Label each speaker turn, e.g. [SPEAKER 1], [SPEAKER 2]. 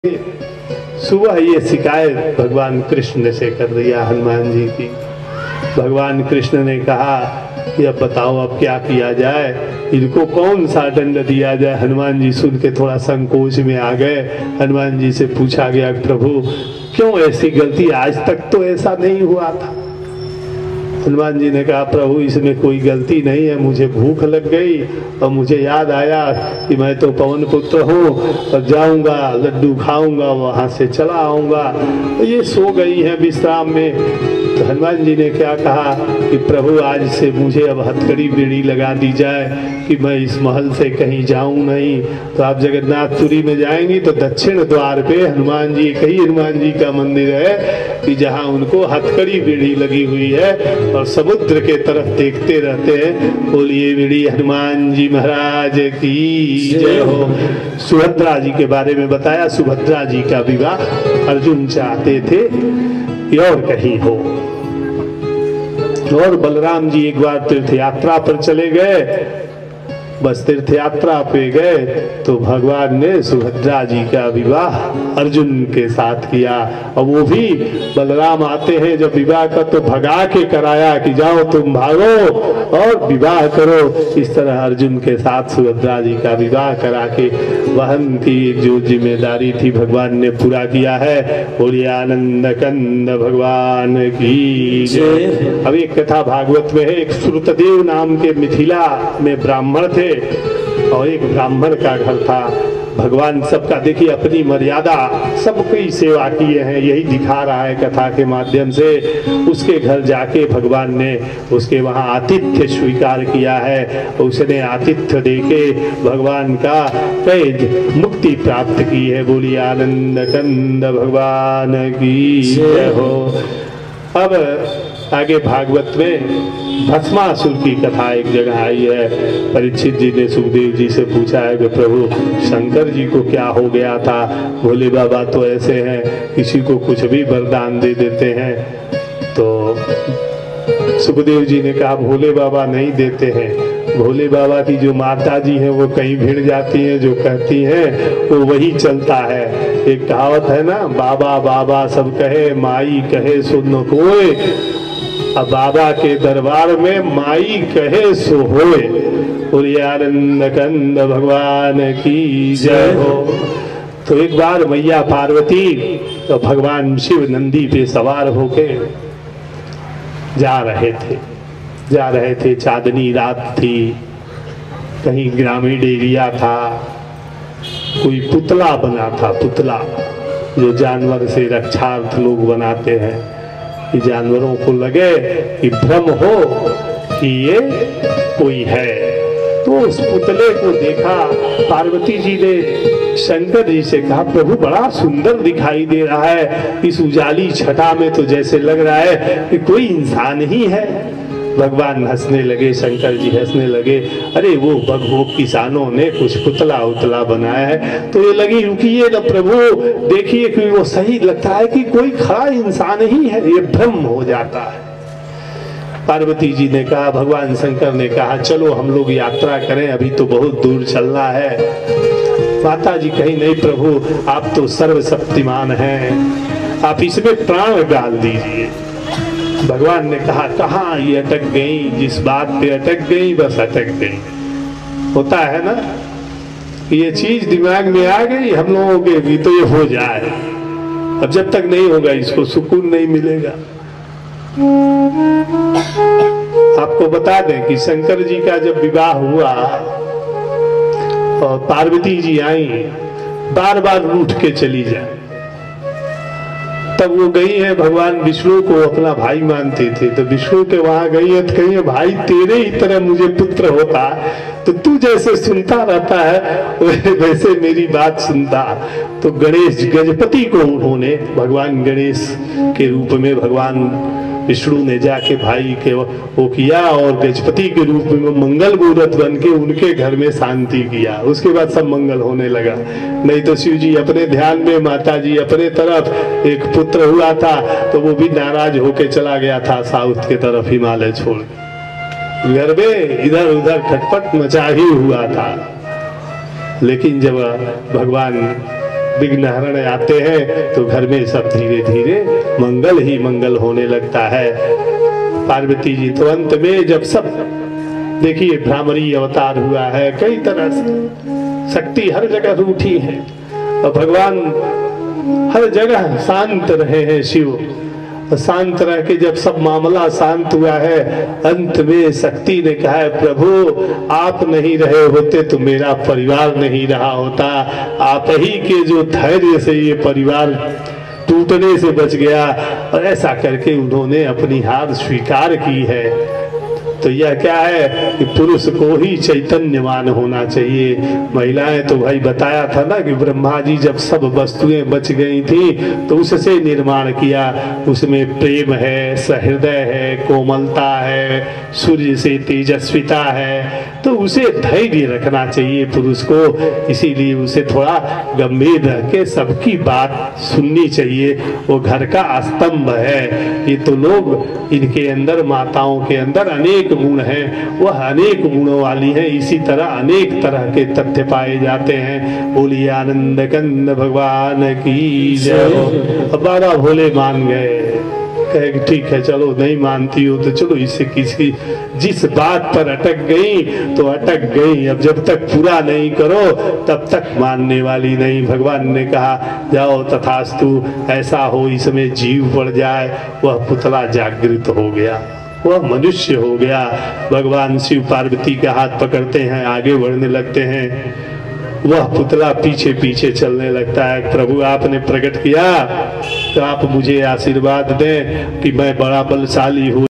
[SPEAKER 1] सुबह ये शिकायत भगवान कृष्ण से कर दिया हनुमान जी की। भगवान कृष्ण ने कहा कि अब बताओ अब क्या किया जाए, इनको कौन सा दंड दिया जाए। हनुमान जी सुन के थोड़ा संकोच में आ गए। हनुमान जी से पूछा गया, प्रभु क्यों ऐसी गलती, आज तक तो ऐसा नहीं हुआ था। हनुमान जी ने कहा, प्रभु इसमें कोई गलती नहीं है, मुझे भूख लग गई और मुझे याद आया कि मैं तो पवन पुत्र हूँ और जाऊंगा लड्डू खाऊंगा, वहां से चला आऊंगा। तो ये सो गई हैं विश्राम में। तो हनुमान जी ने क्या कहा कि प्रभु आज से मुझे अब हथकड़ी बेड़ी लगा दी जाए कि मैं इस महल से कहीं जाऊं नहीं। तो आप जगन्नाथपुरी में जाएंगी तो दक्षिण द्वार पे हनुमान जी, कई हनुमान जी का मंदिर है कि जहां उनको हथकड़ी बेड़ी लगी हुई है और समुद्र के तरफ देखते रहते हैं। बोलिए बेड़ी हनुमान जी महाराज की जय हो। सुभद्रा जी के बारे में बताया, सुभद्रा जी का विवाह अर्जुन चाहते थे कि और कहीं हो। और बलराम जी एक बार तीर्थ यात्रा पर चले गए, बस तीर्थ यात्रा पे गए तो भगवान ने सुभद्रा जी का विवाह अर्जुन के साथ किया। और वो भी बलराम आते हैं जब विवाह का तो भगा के कराया कि जाओ तुम भागो और विवाह करो। इस तरह अर्जुन के साथ सुभद्रा जी का विवाह करा के वहन की जो जिम्मेदारी थी भगवान ने पूरा किया है। बोलिए आनंद कंद भगवान की जय। अब एक कथा भागवत में है, एक श्रुतदेव नाम के मिथिला में ब्राह्मण थे और एक ब्राह्मण का घर था। भगवान सबका देखिए अपनी मर्यादा, सबकी सेवा किए हैं, यही दिखा रहा है कथा के माध्यम से। उसके घर जाके भगवान ने उसके वहां आतिथ्य स्वीकार किया है। उसने आतिथ्य देके भगवान का कैद मुक्ति प्राप्त की है। बोलिए आनंद कंद भगवान की जय हो। अब आगे भागवत में भस्मासुर की कथा एक जगह आई है। परीक्षित जी ने सुखदेव जी से पूछा है कि प्रभु शंकर जी को क्या हो गया था। भोले बाबा तो ऐसे हैं, किसी को कुछ भी वरदान दे देते हैं। तो सुखदेव जी ने कहा भोले बाबा नहीं देते हैं, भोले बाबा की जो माता जी है वो कहीं भिड़ जाती है, जो कहती है वो वही चलता है। एक कहावत है ना, बाबा बाबा सब कहे माई कहे सुन कोई, अब बाबा के दरबार में माई कहे सो होए। और आनंद कंद भगवान की जय हो। तो एक बार मैया पार्वती तो भगवान शिव नंदी पे सवार होके जा रहे थे। चांदनी रात थी, कहीं ग्रामीण एरिया था, कोई पुतला बना था, पुतला जो जानवर से रक्षार्थ लोग बनाते हैं। कि जानवरों को लगे कि भ्रम हो कि ये कोई है। तो उस पुतले को देखा, पार्वती जी ने शंकर जी से कहा प्रभु बड़ा सुंदर दिखाई दे रहा है, इस उजाली छटा में तो जैसे लग रहा है कि कोई इंसान ही है। भगवान हंसने लगे, शंकर जी हंसने लगे, अरे वो किसानों ने कुछ पुतला उतला बनाया है। तो ये लगी रुकिए ना प्रभु, देखिए कि वो सही लगता है कि कोई खड़ा इंसान ही है, ये भ्रम हो जाता है। पार्वती जी ने कहा, भगवान शंकर ने कहा चलो हम लोग यात्रा करें, अभी तो बहुत दूर चलना है। माता जी कही नहीं प्रभु आप तो सर्वशक्तिमान हैं, आप इसमें प्राण डाल दीजिए। भगवान ने कहा कहाँ ये अटक गई, जिस बात पे अटक गई बस अटक गई। होता है ना ये चीज दिमाग में आ गई हम लोगों के भी तो ये हो जाए। अब जब तक नहीं होगा इसको सुकून नहीं मिलेगा। आपको बता दें कि शंकर जी का जब विवाह हुआ और पार्वती जी आई, बार बार रूठ के चली जाए, तब वो गई है भगवान विष्णु को अपना भाई मानती थी। तो विष्णु के वहां गई है तो कही भाई तेरे ही तरह मुझे पुत्र होता तो तू जैसे सुनता रहता है वैसे मेरी बात सुनता। तो गणेश गजपति को उन्होंने भगवान गणेश के रूप में भगवान विष्णु ने जाके भाई के वो किया और गजपति के रूप में मंगल मूर्त बन के उनके घर में शांति किया। उसके बाद सब मंगल होने लगा। नहीं तो शिव जी अपने ध्यान में, माता जी अपने तरफ। एक पुत्र हुआ था तो वो भी नाराज होके चला गया था साउथ के तरफ, हिमालय छोड़। घर में इधर उधर खटपट मचा ही हुआ था। लेकिन जब भगवान विघ्न हरण आते हैं तो घर में सब धीरे धीरे मंगल ही मंगल होने लगता है। पार्वती जी तो अंत में जब सब देखिए भ्रामरी अवतार हुआ है, कई तरह से शक्ति हर जगह रूठी है और भगवान हर जगह शांत रहे हैं शिव। शांत रह के जब सब मामला शांत हुआ है, अंत में शक्ति ने कहा है प्रभु आप नहीं रहे होते तो मेरा परिवार नहीं रहा होता, आप ही के जो धैर्य से ये परिवार टूटने से बच गया। और ऐसा करके उन्होंने अपनी हार स्वीकार की है। तो यह क्या है कि पुरुष को ही चैतन्यवान होना चाहिए। महिलाएं तो भाई बताया था ना कि ब्रह्मा जी जब सब वस्तुएं बच गई थी तो उससे निर्माण किया, उसमें प्रेम है, सहृदय है, कोमलता है, सूर्य से तेजस्विता है, तो उसे धैर्य रखना चाहिए पुरुष को। इसीलिए उसे थोड़ा गंभीर रह के सबकी बात सुननी चाहिए। वो घर का स्तंभ है। ये तो लोग इनके अंदर माताओं के अंदर अनेक गुण हैं, वह अनेक गुणों वाली है। इसी तरह अनेक तरह के तथ्य पाए जाते हैं। बोलिए आनंद कंद भगवान की जय हो। बाबा भोले मान गए, कहे कि ठीक है चलो नहीं मानती हो तो चलो इससे किसी जिस बात पर अटक गई तो अटक गई, अब जब तक पूरा नहीं करो तब तक मानने वाली नहीं। भगवान ने कहा जाओ तथास्तु, ऐसा हो इसमें जीव पड़ जाए। वह पुतला जागृत हो गया, वह मनुष्य हो गया। भगवान शिव पार्वती का हाथ पकड़ते हैं, आगे बढ़ने लगते हैं। वह पुतला पीछे पीछे चलने लगता है। प्रभु आपने प्रकट किया तो आप मुझे आशीर्वाद दें कि मैं बड़ा बलशाली हूँ।